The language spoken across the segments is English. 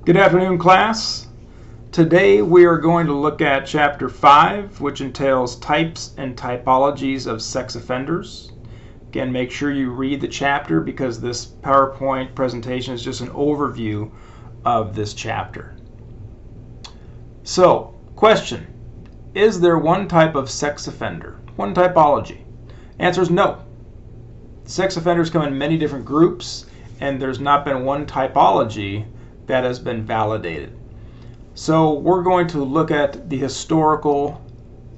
Good afternoon, class. Today we are going to look at Chapter 5, which entails types and typologies of sex offenders. Again, make sure you read the chapter because this PowerPoint presentation is just an overview of this chapter. So, question: is there one type of sex offender, one typology? Answer is no. Sex offenders come in many different groups, and there's not been one typology that has been validated. So we're going to look at the historical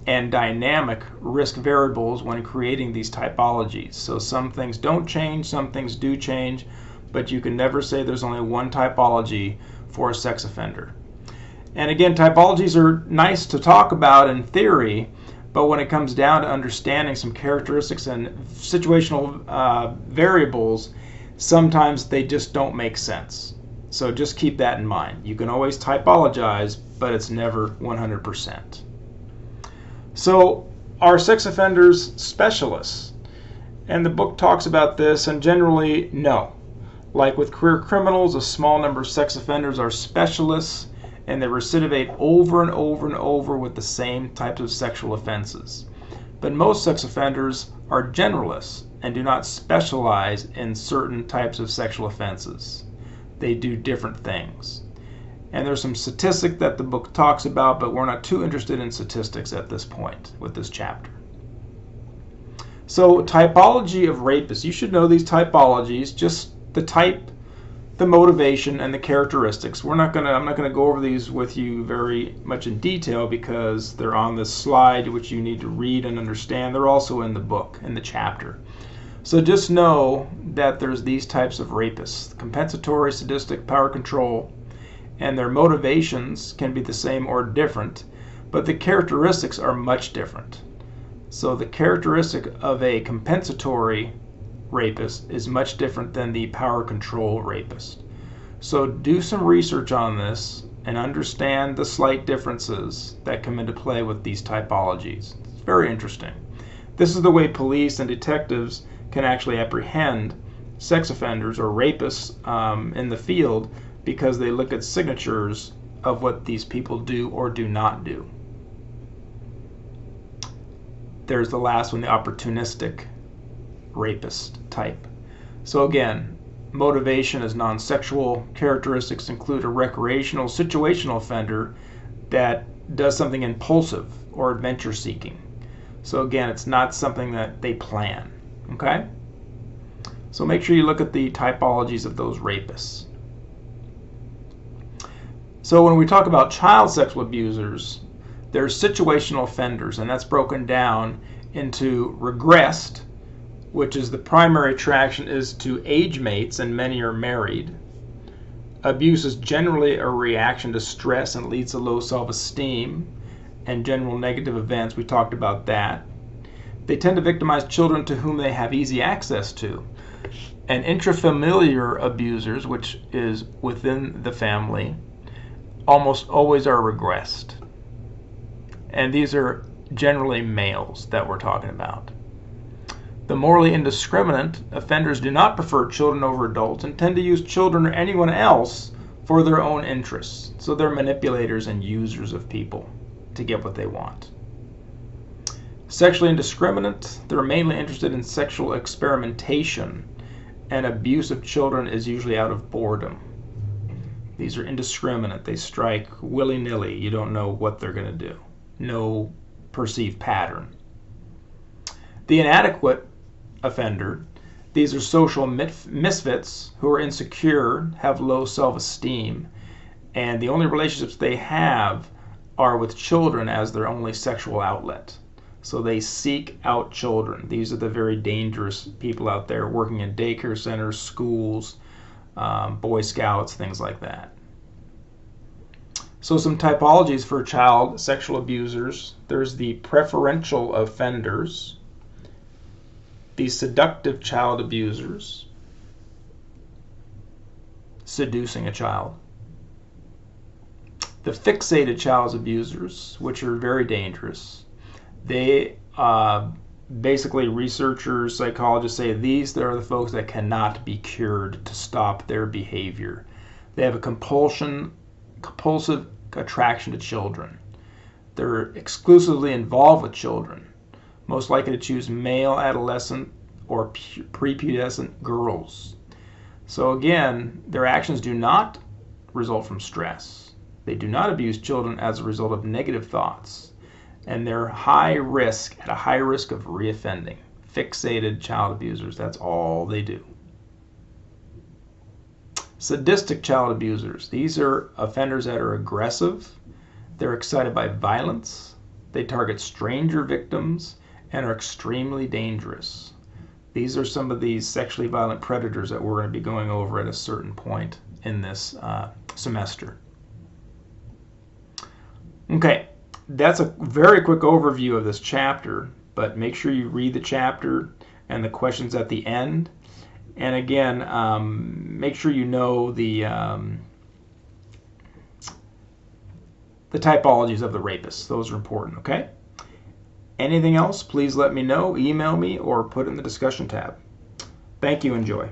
and dynamic risk variables when creating these typologies. So some things don't change, some things do change, but you can never say there's only one typology for a sex offender. And again, typologies are nice to talk about in theory, but when it comes down to understanding some characteristics and situational variables, sometimes they just don't make sense. So just keep that in mind. You can always typologize, but it's never 100%. So are sex offenders specialists? And the book talks about this, and generally, no. Like with career criminals, a small number of sex offenders are specialists, and they recidivate over and over and over with the same types of sexual offenses. But most sex offenders are generalists and do not specialize in certain types of sexual offenses. They do different things. And there's some statistics that the book talks about, but we're not too interested in statistics at this point with this chapter. So, typology of rapists. You should know these typologies, just the type, the motivation, and the characteristics. I'm not gonna go over these with you very much in detail because they're on this slide, which you need to read and understand. They're also in the book, in the chapter. So just know that there's these types of rapists: compensatory, sadistic, power control, and their motivations can be the same or different, but the characteristics are much different. So the characteristic of a compensatory rapist is much different than the power control rapist. So do some research on this and understand the slight differences that come into play with these typologies. It's very interesting. This is the way police and detectives can actually apprehend sex offenders or rapists in the field, because they look at signatures of what these people do or do not do. There's the last one, the opportunistic rapist type. So again, motivation is non-sexual. Characteristics include a recreational, situational offender that does something impulsive or adventure seeking. So again, it's not something that they plan. Okay? So make sure you look at the typologies of those rapists. So when we talk about child sexual abusers, there's situational offenders, and that's broken down into regressed, which is the primary attraction is to age mates, and many are married. Abuse is generally a reaction to stress and leads to low self-esteem and general negative events. We talked about that. They tend to victimize children to whom they have easy access to. And intrafamiliar abusers, which is within the family, almost always are regressed. And these are generally males that we're talking about. The morally indiscriminate offenders do not prefer children over adults and tend to use children or anyone else for their own interests. So they're manipulators and users of people to get what they want. Sexually indiscriminate, they're mainly interested in sexual experimentation, and abuse of children is usually out of boredom. These are indiscriminate. They strike willy-nilly. You don't know what they're going to do. No perceived pattern. The inadequate offender, these are social misfits who are insecure, have low self-esteem, and the only relationships they have are with children as their only sexual outlet. So they seek out children. These are the very dangerous people out there working in daycare centers, schools, Boy Scouts, things like that. So some typologies for child sexual abusers. There's the preferential offenders, the seductive child abusers, seducing a child, the fixated child abusers, which are very dangerous. They basically, researchers, psychologists say these are the folks that cannot be cured to stop their behavior. They have a compulsive attraction to children. They're exclusively involved with children, most likely to choose male adolescent or prepubescent girls. So again, their actions do not result from stress. They do not abuse children as a result of negative thoughts. And they're at a high risk of reoffending. Fixated child abusers, that's all they do. Sadistic child abusers, these are offenders that are aggressive. They're excited by violence. They target stranger victims and are extremely dangerous. These are some of these sexually violent predators that we're going to be going over at a certain point in this semester. Okay, that's a very quick overview of this chapter, but make sure you read the chapter and the questions at the end. And again, make sure you know the typologies of the rapists. Those are important, okay? Anything else, please let me know, email me, or put it in the discussion tab. Thank you, enjoy.